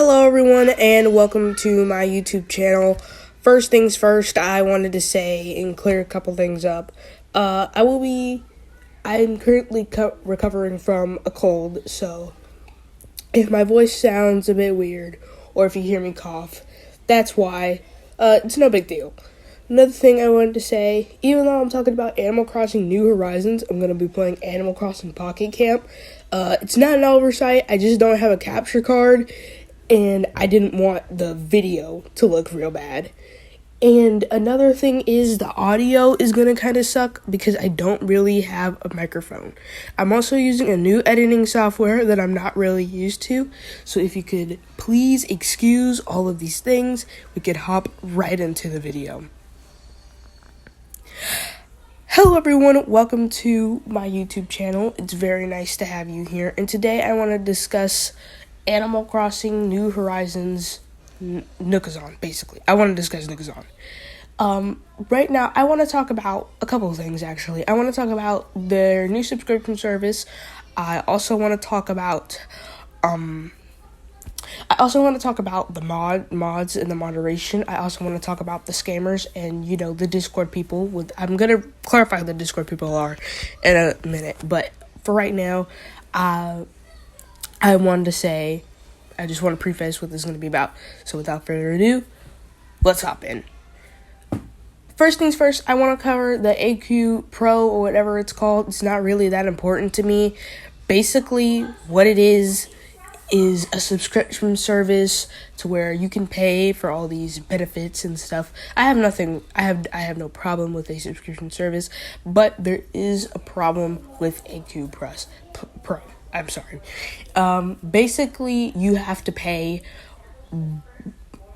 Hello everyone and welcome to my YouTube channel. First things first, I wanted to say and clear a couple things up. I'm currently recovering from a cold, so if my voice sounds a bit weird or if you hear me cough, that's why. It's no big deal. Another thing I wanted to say, even though I'm talking about Animal Crossing New Horizons, I'm going to be playing Animal Crossing Pocket Camp. It's not an oversight, I just don't have a capture card, and I didn't want the video to look real bad. And another thing is the audio is going to kind of suck because I don't really have a microphone. I'm also using a new editing software that I'm not really used to. So if you could please excuse all of these things, we could hop right into the video. Hello everyone, welcome to my YouTube channel. It's very nice to have you here. And today I want to discuss Animal Crossing New Horizons Nookazon, basically. I want to discuss Nookazon. Right now, I want to talk about a couple of things, actually. I want to talk about their new subscription service. I also want to talk about, the mods and the moderation. I also want to talk about the scammers and, the Discord people. I'm going to clarify who the Discord people are in a minute. But for right now, I just want to preface what this is going to be about. So without further ado, let's hop in. First things first, I want to cover the AQ Pro or whatever it's called. It's not really that important to me. Basically, what it is a subscription service to where you can pay for all these benefits and stuff. I have no problem with a subscription service, but there is a problem with AQ Pro. I'm sorry. Basically, you have to pay,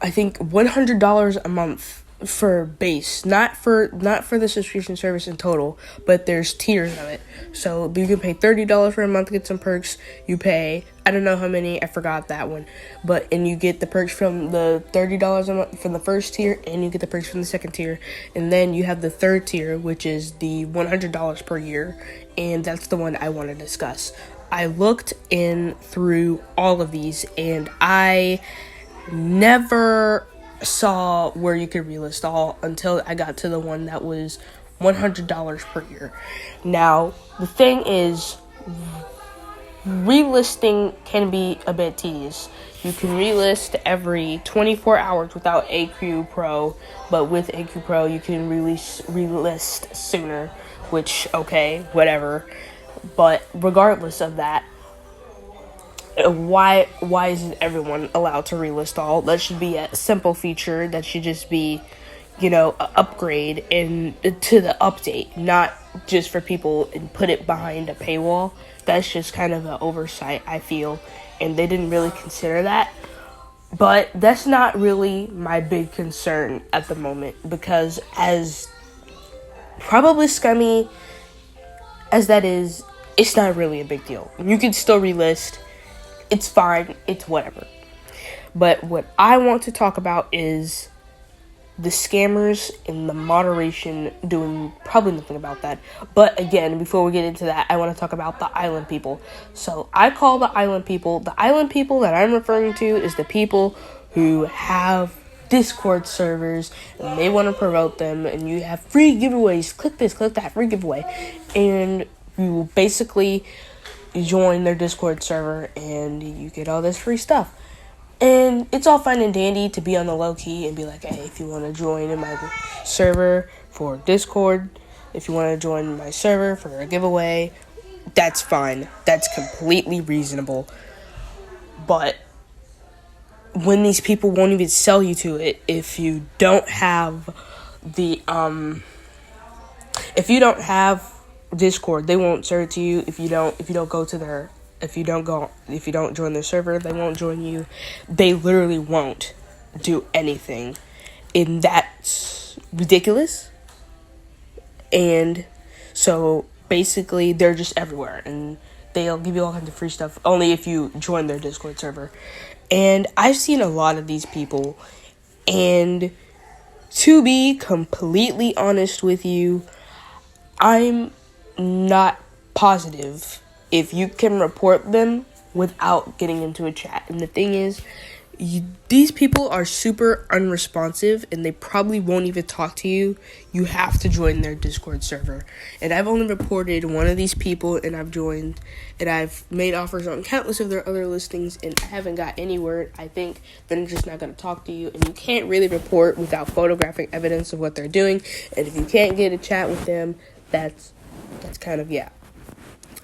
I think, $100 a month for base, not for the subscription service in total, but there's tiers of it. So you can pay $30 for a month to get some perks. You pay, I don't know how many, I forgot that one, and you get the perks from the $30 a month from the first tier, and you get the perks from the second tier, and then you have the third tier, which is the $100 per year, and that's the one I want to discuss. I looked in through all of these, and I never saw where you could relist all until I got to the one that was $100 per year. Now, the thing is, relisting can be a bit tedious. You can relist every 24 hours without AQ Pro, but with AQ Pro, you can relist sooner, which, okay, whatever. But regardless of that, why isn't everyone allowed to relist all? That should be a simple feature. That should just be, an upgrade to the update, not just for people and put it behind a paywall. That's just kind of an oversight, I feel, and they didn't really consider that. But that's not really my big concern at the moment, because as probably scummy as that is, it's not really a big deal. You can still relist. It's fine. It's whatever. But what I want to talk about is the scammers and the moderation doing probably nothing about that. But again, before we get into that, I want to talk about the island people. So I call the island people that I'm referring to is the people who have Discord servers and they want to promote them, and you have free giveaways. Click this, click that, free giveaway. And you basically join their Discord server and you get all this free stuff. And it's all fine and dandy to be on the low key and be like, hey, if you want to join in my server for Discord, if you want to join my server for a giveaway, that's fine. That's completely reasonable. But when these people won't even sell you to it, if you don't have Discord, they won't serve it to you. If you don't join their server, they won't join you. They literally won't do anything, and that's ridiculous. And so basically, they're just everywhere, and they'll give you all kinds of free stuff only if you join their Discord server. And I've seen a lot of these people, and to be completely honest with you, I'm not positive if you can report them without getting into a chat. And the thing is, These people are super unresponsive and they probably won't even talk to you. You have to join their Discord server. And I've only reported one of these people, and I've joined, and I've made offers on countless of their other listings, and I haven't got any word. I think they're just not going to talk to you, and you can't really report without photographic evidence of what they're doing. And if you can't get a chat with them, that's kind of,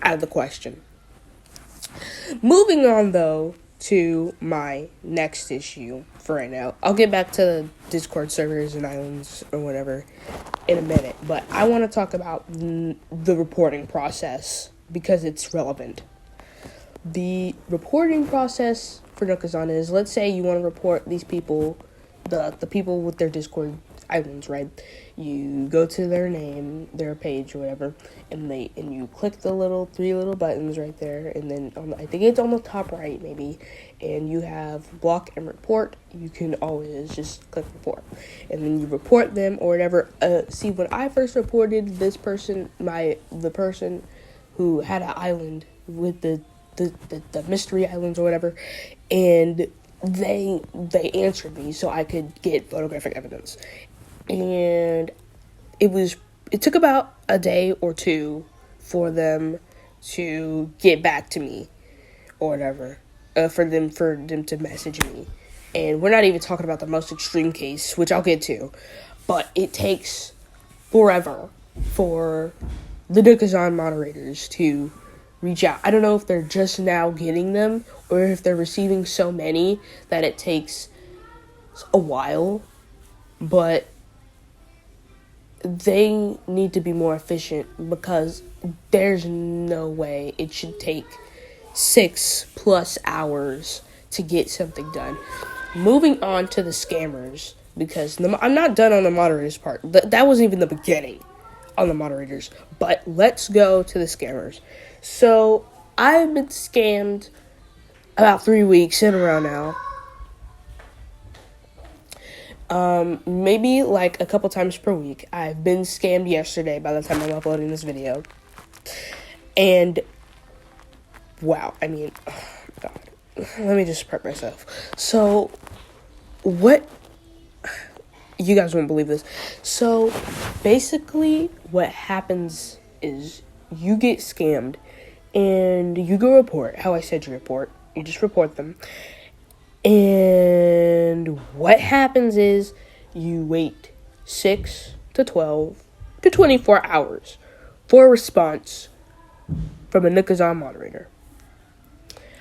out of the question. Moving on, though, to my next issue for right now. I'll get back to the Discord servers and islands or whatever in a minute, but I want to talk about the reporting process because it's relevant. The reporting process for Nookazon is, let's say you want to report these people, the people with their Discord islands, right? You go to their name, their page, or whatever, and you click the three little buttons right there, and then I think it's on the top right, maybe, and you have block and report. You can always just click report, and then you report them or whatever. See, when I first reported this person, the person who had an island with the mystery islands or whatever, and they answered me so I could get photographic evidence. And it took about a day or two for them to get back to me or whatever, for them to message me. And we're not even talking about the most extreme case, which I'll get to, but it takes forever for the Nookazon moderators to reach out. I don't know if they're just now getting them or if they're receiving so many that it takes a while, but they need to be more efficient because there's no way it should take 6+ hours to get something done. Moving on to the scammers, because I'm not done on the moderators part. That wasn't even the beginning on the moderators, but let's go to the scammers. So I've been scammed about 3 weeks in a row now. Maybe like a couple times per week. I've been scammed yesterday by the time I'm uploading this video. And, wow, I mean, oh, God. Let me just prep myself. So, you guys won't believe this. So, basically, what happens is you get scammed, and you go report, how I said you report. You just report them. And what happens is you wait 6 to 12 to 24 hours for a response from a Nookazon moderator.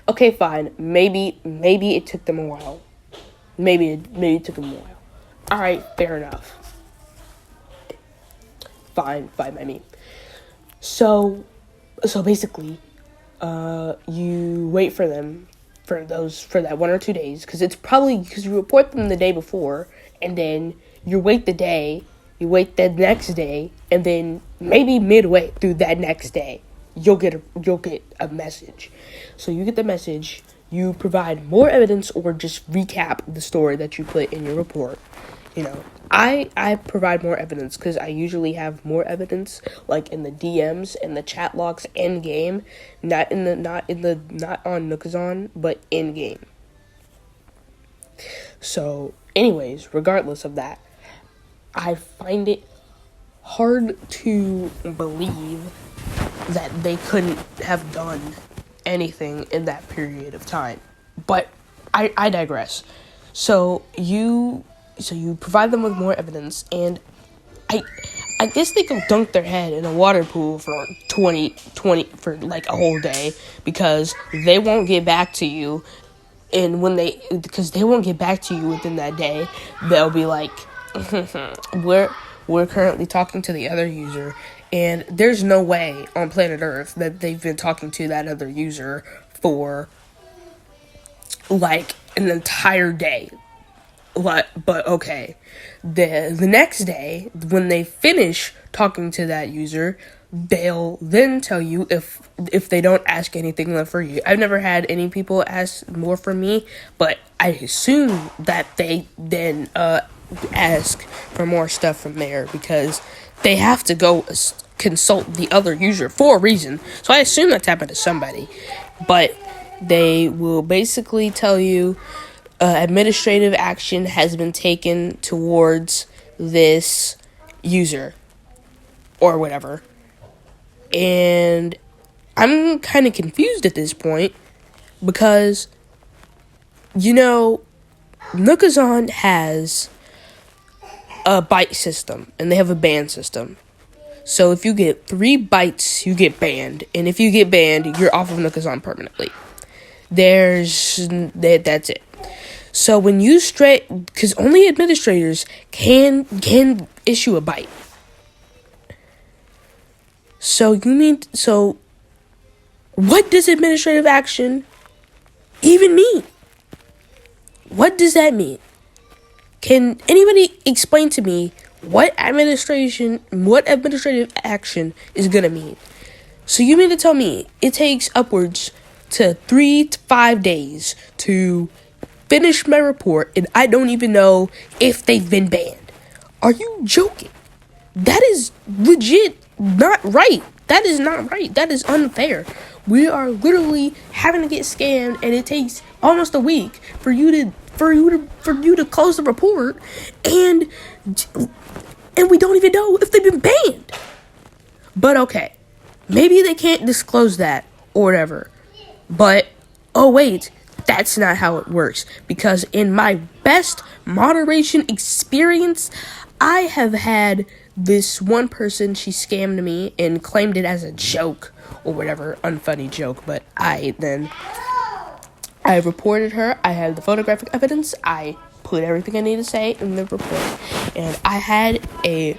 Okay, fine. Maybe it took them a while. Maybe it took them a while. All right, fair enough. Fine by me. So basically, you wait for them for that 1 or 2 days, because it's probably because you report them the day before, and then you wait the day, you wait the next day, and then maybe midway through that next day, you'll get a message. So you get the message, you provide more evidence or just recap the story that you put in your report. You know, I provide more evidence because I usually have more evidence like in the DMs and the chat logs in game, not on Nookazon, but in game. So, anyways, regardless of that, I find it hard to believe that they couldn't have done anything in that period of time. But I digress. So you provide them with more evidence, and I guess they can dunk their head in a water pool for 20 for like a whole day, because they won't get back to you. And because they won't get back to you within that day, they'll be like, we're currently talking to the other user, and there's no way on planet Earth that they've been talking to that other user for like an entire day. But okay, the next day, when they finish talking to that user, they'll then tell you if they don't ask anything left for you. I've never had any people ask more from me, but I assume that they then ask for more stuff from there, because they have to go consult the other user for a reason. So I assume that's happened to somebody. But they will basically tell you, administrative action has been taken towards this user or whatever. And I'm kind of confused at this point because, Nookazon has a bite system and they have a ban system. So if you get 3 bites, you get banned. And if you get banned, you're off of Nookazon permanently. That's it. So when you because only administrators can issue a bite. So what does administrative action even mean? What does that mean? Can anybody explain to me what administrative action is gonna mean? So you mean to tell me it takes upwards to 3 to 5 days to finish my report and I don't even know if they've been banned? Are you joking? That is legit not right. That is not right. That is unfair. We are literally having to get scammed, and it takes almost a week for you to close the report, and we don't even know if they've been banned. But okay, maybe they can't disclose that or whatever. But oh wait, that's not how it works, because in my best moderation experience, I have had this one person, she scammed me and claimed it as a joke or whatever, unfunny joke, but I reported her. I had the photographic evidence. I put everything I need to say in the report, and I had a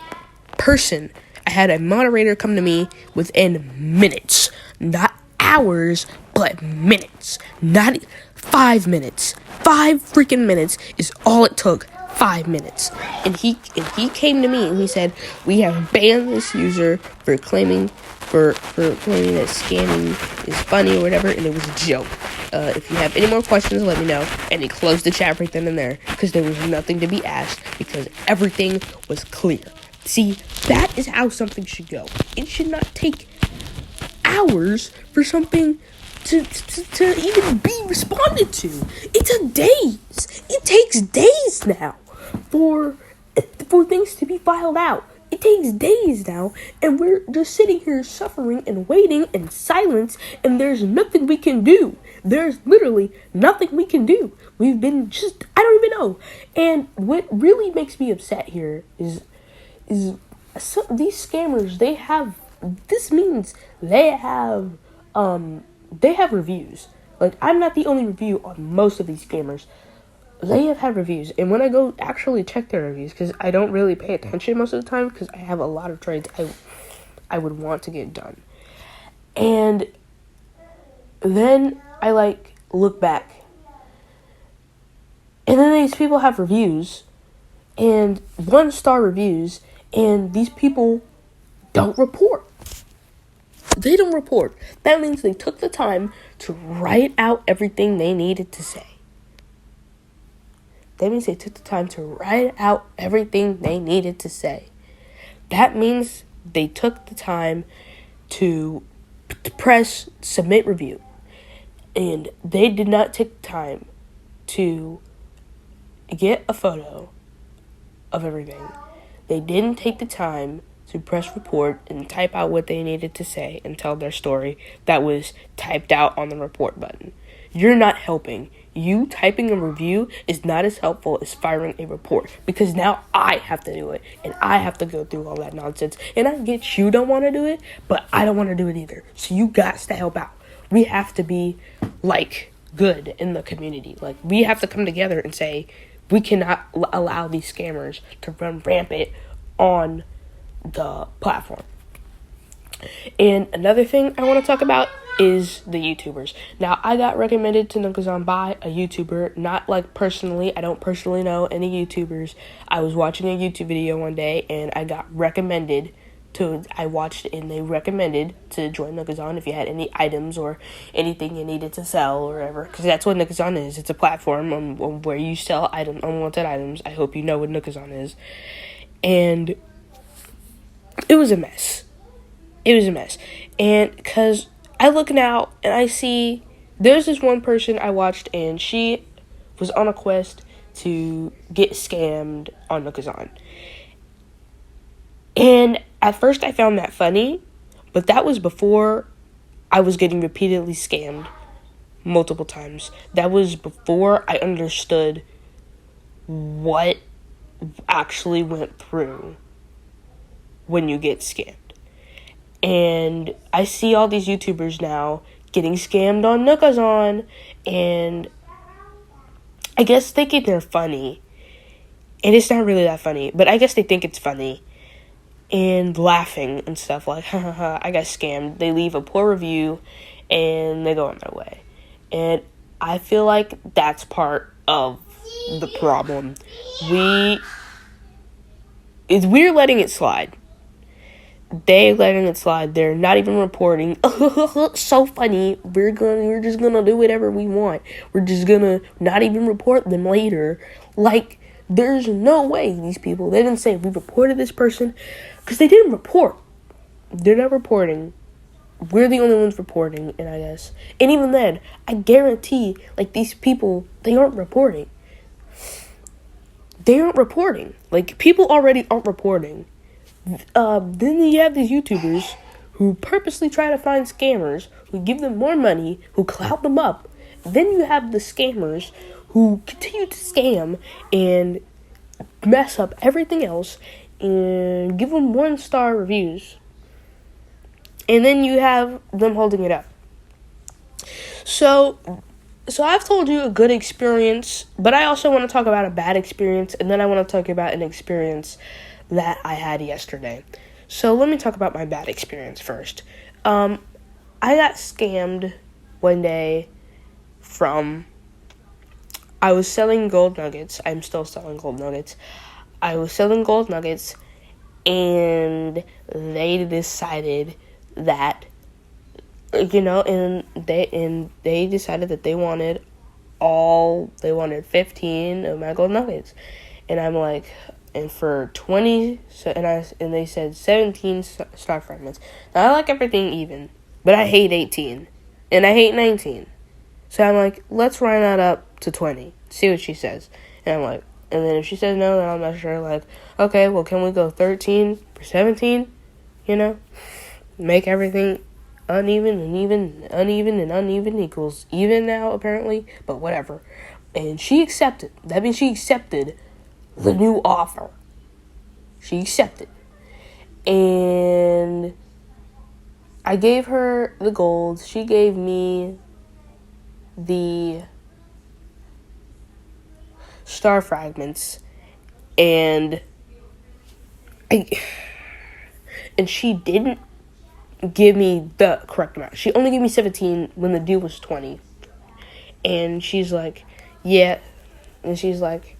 moderator come to me within minutes, not hours, but minutes, not 5 minutes. 5 freaking minutes is all it took. 5 minutes. And he came to me and he said, we have banned this user for claiming that scamming is funny or whatever, and it was a joke. If you have any more questions, let me know. And he closed the chat right then and there because there was nothing to be asked because everything was clear. See, that is how something should go. It should not take hours for something to even be responded to. It took days. It takes days now for things to be filed out. It takes days now, and we're just sitting here suffering and waiting in silence, and there's nothing we can do. There's literally nothing we can do. We've been I don't even know. And what really makes me upset here is these scammers, they have reviews. Like, I'm not the only review on most of these scammers. They have had reviews, and when I go actually check their reviews, because I don't really pay attention most of the time, because I have a lot of trades I would want to get done. And then I look back, and then these people have reviews, and 1-star reviews, and these people don't report. They don't report. That means they took the time to write out everything they needed to say. That means they took the time to write out everything they needed to say. That means they took the time to press submit review. And they did not take the time to get a photo of everything. They didn't take the time to press report and type out what they needed to say and tell their story that was typed out on the report button. You're not helping. You typing a review is not as helpful as firing a report, because now I have to do it and I have to go through all that nonsense. And I get you don't want to do it, but I don't want to do it either. So you got to help out. We have to be good in the community. We have to come together and say we cannot allow these scammers to run rampant on the platform. And another thing I want to talk about is the YouTubers. Now, I got recommended to Nookazon by a YouTuber, not personally. I don't personally know any YouTubers. I was watching a YouTube video one day, and I got recommended I watched it, and they recommended to join Nookazon if you had any items or anything you needed to sell or whatever, because that's what Nookazon is. It's a platform where you sell unwanted items. I hope you know what Nookazon is. And it was a mess. And because I look now and I see there's this one person I watched, and she was on a quest to get scammed on Nookazon. And at first I found that funny, but that was before I was getting repeatedly scammed multiple times. That was before I understood what actually went through when you get scammed. And I see all these YouTubers now getting scammed on Nookazon, and I guess thinking they're funny. And it's not really that funny, but I guess they think it's funny. And laughing and stuff like, ha ha ha, I got scammed. They leave a poor review and they go on their way. And I feel like that's part of the problem. We're letting it slide. They letting it slide. They're not even reporting. So funny. We're just gonna do whatever we want. We're just gonna not even report them later. Like, there's no way these people, they didn't say we reported this person, because they didn't report. They're not reporting. We're the only ones reporting, and I guess. And even then, I guarantee, like, these people, they aren't reporting. They aren't reporting. Like, people already aren't reporting. Then you have these YouTubers who purposely try to find scammers, who give them more money, who clout them up. Then you have the scammers who continue to scam and mess up everything else and give them 1-star reviews. And then you have them holding it up. So I've told you a good experience, but I also want to talk about a bad experience, and then I want to talk about an experience that I had yesterday. So let me talk about my bad experience first. I got scammed one day I was selling gold nuggets. I'm still selling gold nuggets. I was selling gold nuggets, and they decided that, and they decided that they wanted 15 of my gold nuggets. And I'm like, and for 20, and they said 17 star fragments. Now, I like everything even, but I hate 18, and I hate 19. So I'm like, let's round that up to 20, see what she says. And I'm like, and then if she says no, then I'll measure her like, okay, well, can we go 13 for 17? Make everything uneven and uneven equals even now, apparently, but whatever. And she accepted. That means she accepted the new offer. She accepted. And I gave her the gold. She gave me the star fragments. And she didn't give me the correct amount. She only gave me 17 when the deal was 20. And she's like, yeah. And she's like,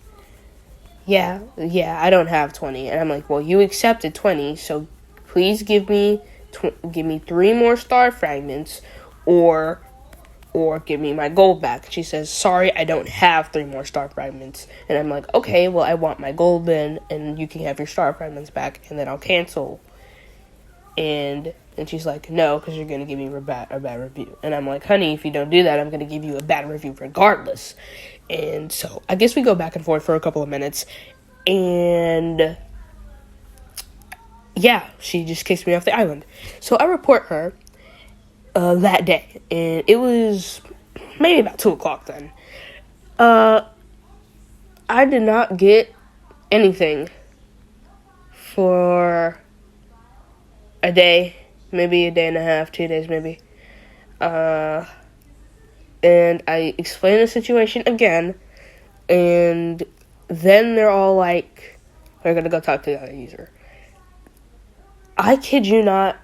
yeah, I don't have 20. And I'm like, well, you accepted 20, so please give me 3 more star fragments, or give me my gold back. She says, sorry, I don't have 3 more star fragments. And I'm like, okay, well, I want my gold then, and you can have your star fragments back, and then I'll cancel. And she's like, no, because you're going to give me a bad review. And I'm like, honey, if you don't do that, I'm going to give you a bad review regardless. And so I guess we go back and forth for a couple of minutes. And yeah, she just kicks me off the island. So I report her that day. And it was maybe about 2 o'clock then. I did not get anything for a day, maybe a day and a half, 2 days maybe. And I explained the situation again, and then they're all like, we're gonna go talk to the other user. I kid you not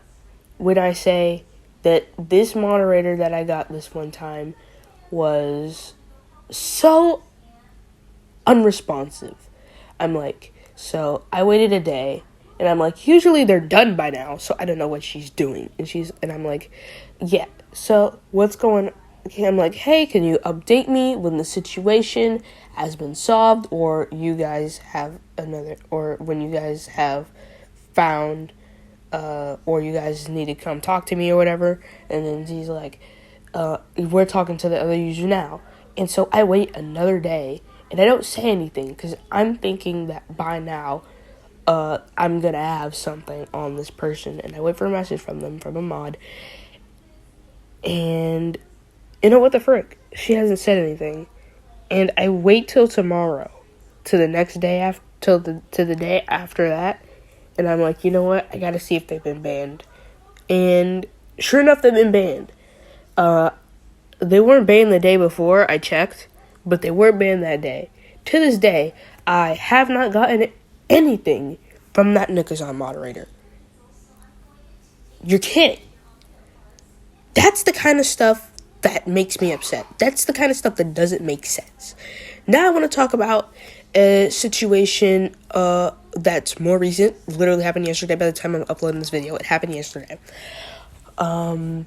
when I say that this moderator that I got this one time was so unresponsive. I'm like, so I waited a day, and I'm like, usually they're done by now, so I don't know what she's doing. And I'm like, yeah, so what's going on? Okay, I'm like, hey, can you update me when the situation has been solved, or you guys have or when you guys have found, or you guys need to come talk to me or whatever. And then he's like, we're talking to the other user now. And so I wait another day, and I don't say anything, because I'm thinking that by now, I'm going to have something on this person. And I wait for a message from them, from a mod. And, you know what the frick? She hasn't said anything. And I wait till tomorrow, to the next day, to the day after that. And I'm like, you know what? I got to see if they've been banned. And sure enough, they've been banned. They weren't banned the day before, I checked, but they weren't banned that day. To this day, I have not gotten anything from that Nookazon moderator. You're kidding. That's the kind of stuff that makes me upset. That's the kind of stuff that doesn't make sense. Now I want to talk about a situation that's more recent. Literally happened yesterday. By the time I'm uploading this video, it happened yesterday. I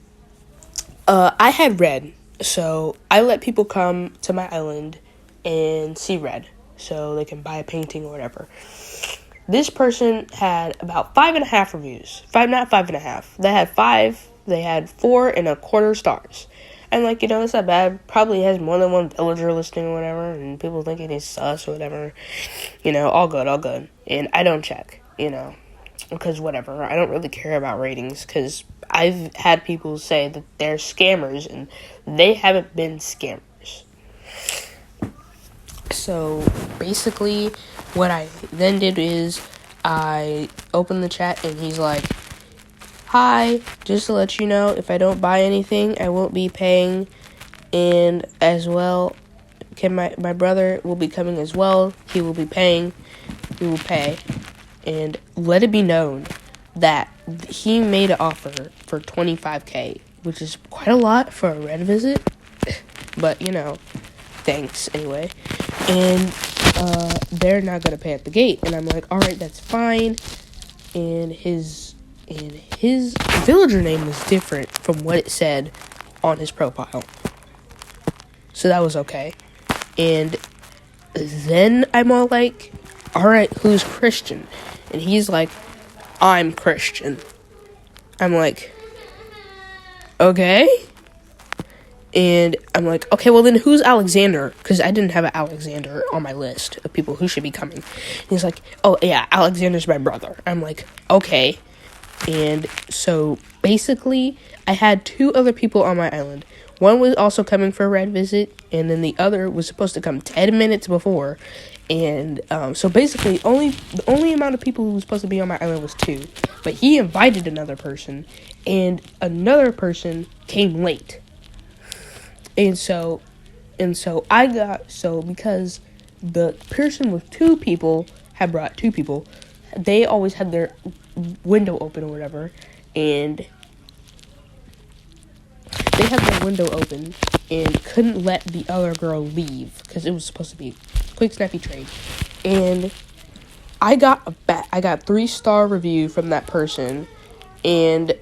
had Red, so I let people come to my island and see Red, so they can buy a painting or whatever. This person had about 5.5 reviews. Not 5.5. They had 4.25 stars. And, like, it's not bad. Probably has more than one villager listening or whatever, and people thinking he's sus or whatever. All good. And I don't check, because whatever. I don't really care about ratings, because I've had people say that they're scammers, and they haven't been scammers. So, basically, what I then did is I opened the chat, and he's like, hi, just to let you know, if I don't buy anything, I won't be paying, and as well, my brother will be coming as well, he will be paying, we will pay, and let it be known that he made an offer for $25,000, which is quite a lot for a Red visit, but, thanks, anyway, and, they're not gonna pay at the gate, and I'm like, alright, that's fine, and his villager name was different from what it said on his profile. So that was okay. And then I'm all like, alright, who's Christian? And he's like, I'm Christian. I'm like, okay. And I'm like, okay, well then who's Alexander? Because I didn't have an Alexander on my list of people who should be coming. And he's like, oh yeah, Alexander's my brother. I'm like, okay. And so, basically, I had 2 other people on my island. One was also coming for a Red visit, and then the other was supposed to come 10 minutes before. And, so basically, the only amount of people who was supposed to be on my island was 2. But he invited another person, and another person came late. And so because the person with 2 people had brought 2 people, they always had their window open or whatever, and they had their window open and couldn't let the other girl leave because it was supposed to be a quick snappy trade. And I got 3-star review from that person and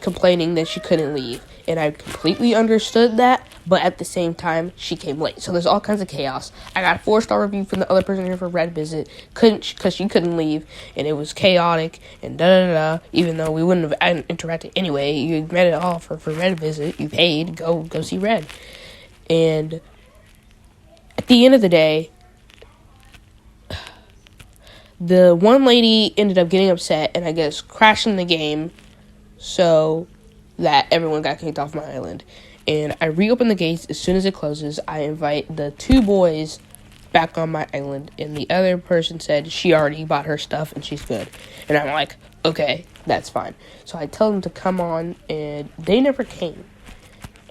complaining that she couldn't leave, and I completely understood that, but at the same time, she came late, so there's all kinds of chaos. I got a 4-star review from the other person here for Red visit, because she couldn't leave, and it was chaotic, and da-da-da, even though we wouldn't have interacted anyway. You made it all for Red visit, you paid, go see Red. And at the end of the day, the one lady ended up getting upset, and I guess crashing the game, so that everyone got kicked off my island. And I reopen the gates as soon as it closes. I invite the 2 boys back on my island, and the other person said she already bought her stuff and she's good. And I'm like, okay, that's fine. So I tell them to come on, and they never came.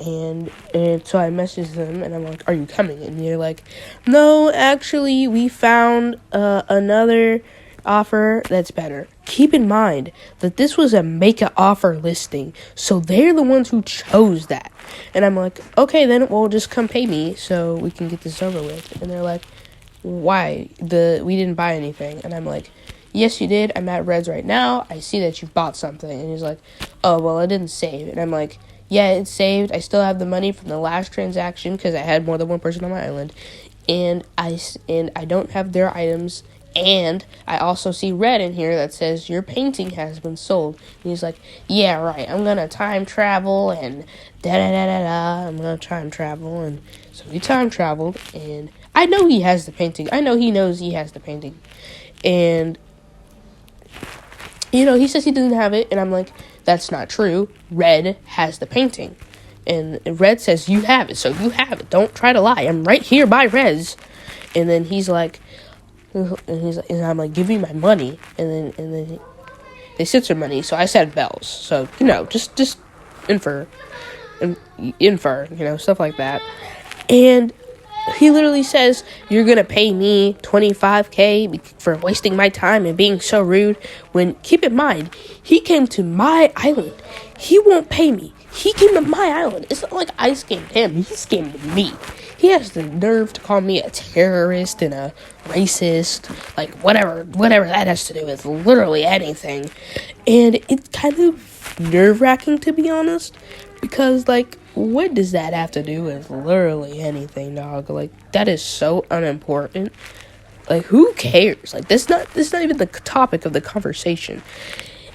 And so I messaged them, and I'm like, are you coming? And they're like, no, actually, we found another offer that's better. Keep in mind that this was a make an offer listing, so they're the ones who chose that. And I'm like, okay, then well, just come pay me so we can get this over with. And they're like, why? We didn't buy anything. And I'm like, yes, you did. I'm at Red's right now. I see that you bought something. And he's like, oh, well, it didn't save. And I'm like, yeah, it's saved. I still have the money from the last transaction because I had more than one person on my island, and I don't have their items, And I also see red in here that says your painting has been sold. And he's like, yeah, right, I'm gonna time travel and da-da-da-da-da. I'm gonna time travel. And so he time traveled, and I know he has the painting. I know he knows he has the painting. And, he says he doesn't have it, and I'm like, that's not true. Red has the painting. And Red says, you have it, so you have it. Don't try to lie. I'm right here by Rez. And then he's like, and I'm like, give me my money. And then they said some money, so I said bells. So, just infer, stuff like that. And he literally says, you're gonna pay me $25K for wasting my time and being so rude. When, keep in mind, he came to my island. He won't pay me. He came to my island. It's not like I scammed him. He scammed me. He has the nerve to call me a terrorist and a racist, like whatever that has to do with literally anything. And it's kind of nerve-wracking, to be honest, because, like, what does that have to do with literally anything, dog? Like, that is so unimportant. Like, who cares? Like, this is not even the topic of the conversation.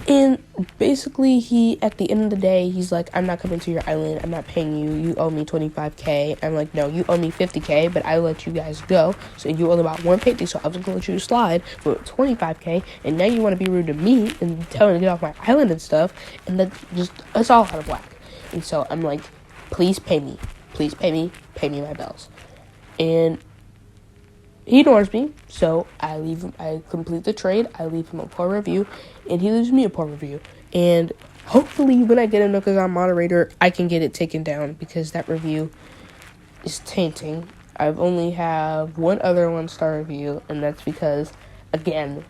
And basically, he, at the end of the day, he's like, I'm not coming to your island. I'm not paying you. You owe me $25K. I'm like, no, you owe me $50K, but I let you guys go. So you only about one painting, so I was going to let you slide for $25K. And now you want to be rude to me and tell me to get off my island and stuff. And that's all out of whack. And so I'm like, please pay me. Please pay me. Pay me my bells. And he ignores me, so I leave him. I complete the trade. I leave him a poor review, and he leaves me a poor review. And hopefully, when I get a Nookazon moderator, I can get it taken down, because that review is tainting. I've only have one other 1-star review, and that's because, again,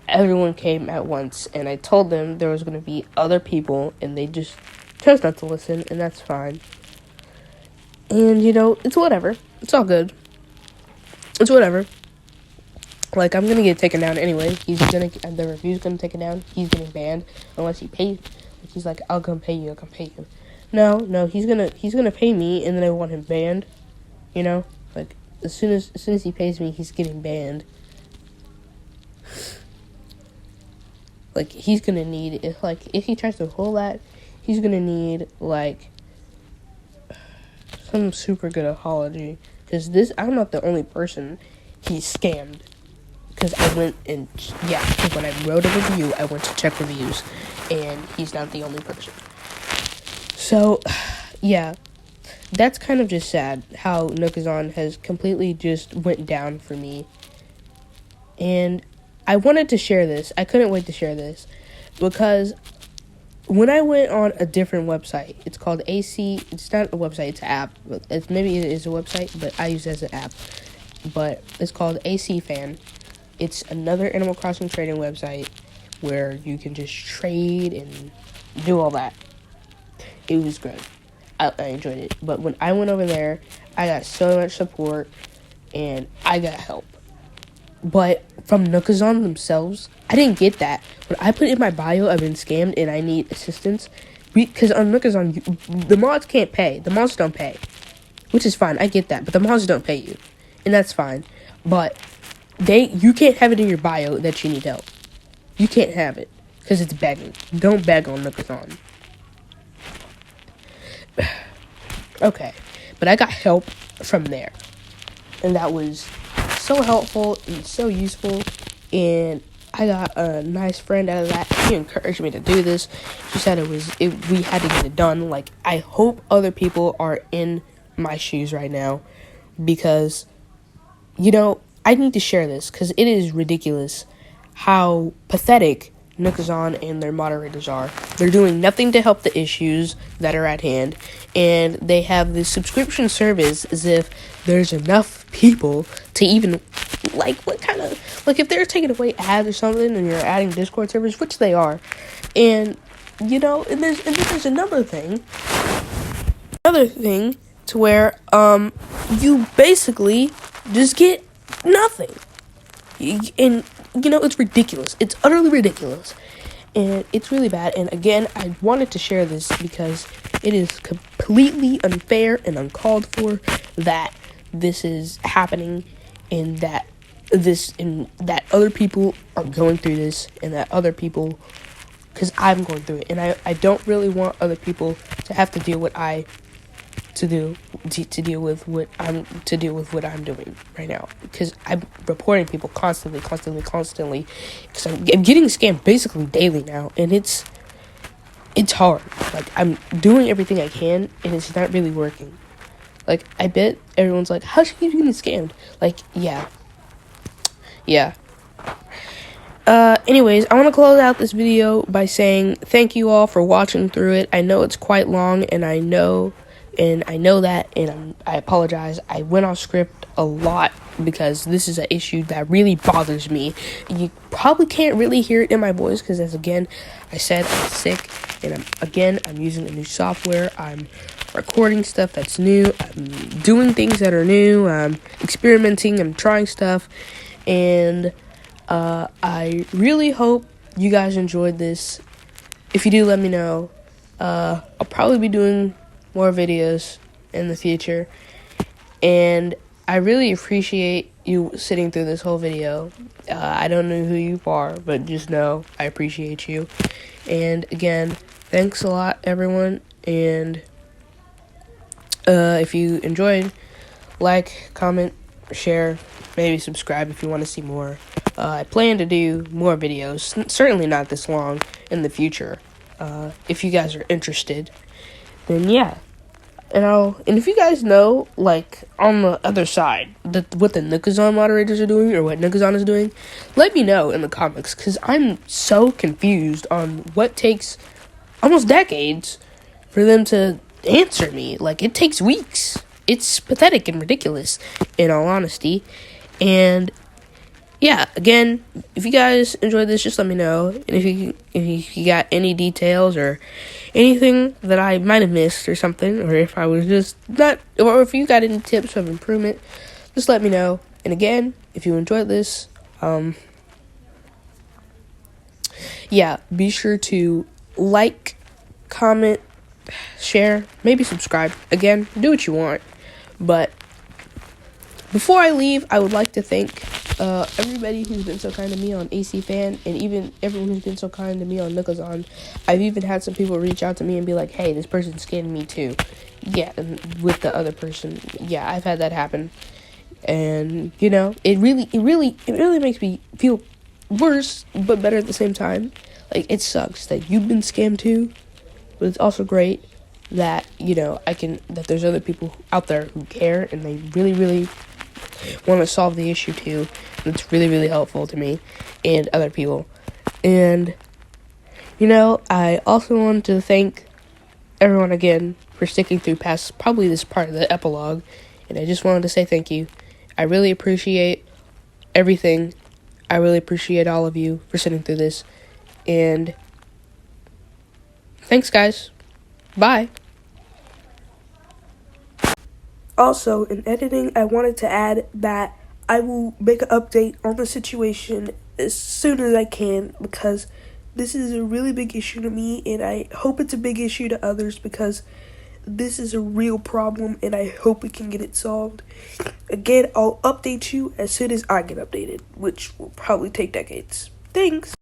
everyone came at once, and I told them there was going to be other people, and they just chose not to listen, and that's fine. And, it's whatever. It's all good. It's whatever. Like, I'm gonna get taken down anyway. The review's gonna take it down. He's getting banned unless he pays. Like, he's like, I'll come pay you. No, he's gonna pay me, and then I want him banned. Like, as soon as he pays me, he's getting banned. Like, he's gonna need, if he tries to pull that, he's gonna need, like, some super good apology. Because I'm not the only person he scammed. Because I went and, because when I wrote a review, I went to check reviews. And he's not the only person. So, yeah. That's kind of just sad how Nookazon has completely just went down for me. And I wanted to share this. I couldn't wait to share this. Because when I went on a different website, it's called AC. It's not a website, it's an app. Maybe it is a website, but I use it as an app. But it's called AC Fan. It's another Animal Crossing trading website where you can just trade and do all that. It was great. I enjoyed it. But when I went over there, I got so much support and I got help. But from Nookazon themselves, I didn't get that. When I put in my bio, I've been scammed and I need assistance. Because on Nookazon, the mods can't pay. The mods don't pay. Which is fine, I get that. But the mods don't pay you. And that's fine. But you can't have it in your bio that you need help. You can't have it. Because it's begging. Don't beg on Nookazon. Okay. But I got help from there. And that was so helpful and so useful, and I got a nice friend out of that. She encouraged me to do this. She said we had to get it done. Like, I hope other people are in my shoes right now, because I need to share this, because it is ridiculous how pathetic Nookazon and their moderators are. They're doing nothing to help the issues that are at hand, and they have this subscription service as if there's enough people to even, if they're taking away ads or something and you're adding Discord servers, which they are, and and there's another thing to where you basically just get nothing. And it's ridiculous. It's utterly ridiculous. And it's really bad. And again, I wanted to share this because it is completely unfair and uncalled for that this is happening, and that this and that other people are going through this, and that other people, because I'm going through it, and I don't really want other people to have to deal with to deal with what I'm doing right now, because I'm reporting people constantly, because I'm getting scammed basically daily now, and it's hard. Like, I'm doing everything I can, and it's not really working. Like, I bet everyone's like, how should you getting scammed? Like, yeah. Anyways, I want to close out this video by saying thank you all for watching through it. I know it's quite long, and I know that, and I apologize. I went off script a lot because this is an issue that really bothers me. You probably can't really hear it in my voice because, as again, I said, I'm sick, and I'm using a new software. I'm recording stuff that's new. I'm doing things that are new. I'm experimenting. I'm trying stuff, and I really hope you guys enjoyed this. If you do, let me know. I'll probably be doing more videos in the future, and I really appreciate you sitting through this whole video. I don't know who you are, but just know I appreciate you. And again, thanks a lot, everyone. And if you enjoyed, like, comment, share, maybe subscribe if you want to see more. I plan to do more videos, certainly not this long, in the future. If you guys are interested, then yeah. And if you guys know, like, on the other side, what the Nookazon moderators are doing, or what Nookazon is doing, let me know in the comments, because I'm so confused on what takes almost decades for them to answer me. Like, it takes weeks. It's pathetic and ridiculous, in all honesty. And yeah, again, if you guys enjoyed this, just let me know. And if you got any details or anything that I might have missed or something, or if I was just not, or if you got any tips of improvement, just let me know. And again, if you enjoyed this, yeah, be sure to like, comment, share, maybe subscribe. Again, do what you want. But before I leave, I would like to thank everybody who's been so kind to me on AC Fan, and even everyone who's been so kind to me on Nookazon. I've even had some people reach out to me and be like, hey, this person's scamming me too. Yeah, and with the other person. Yeah, I've had that happen. And, you know, it really makes me feel worse, but better at the same time. Like, it sucks that you've been scammed too, but it's also great that, you know, that there's other people out there who care, and they really want to solve the issue too. And it's really helpful to me and other people. And, you know, I also want to thank everyone again for sticking through past probably this part of the epilogue. And I just wanted to say thank you. I really appreciate everything. I really appreciate all of you for sitting through this. And thanks, guys. Bye. Also, in editing, I wanted to add that I will make an update on the situation as soon as I can, because this is a really big issue to me, and I hope it's a big issue to others, because this is a real problem, and I hope we can get it solved. Again, I'll update you as soon as I get updated, which will probably take decades. Thanks!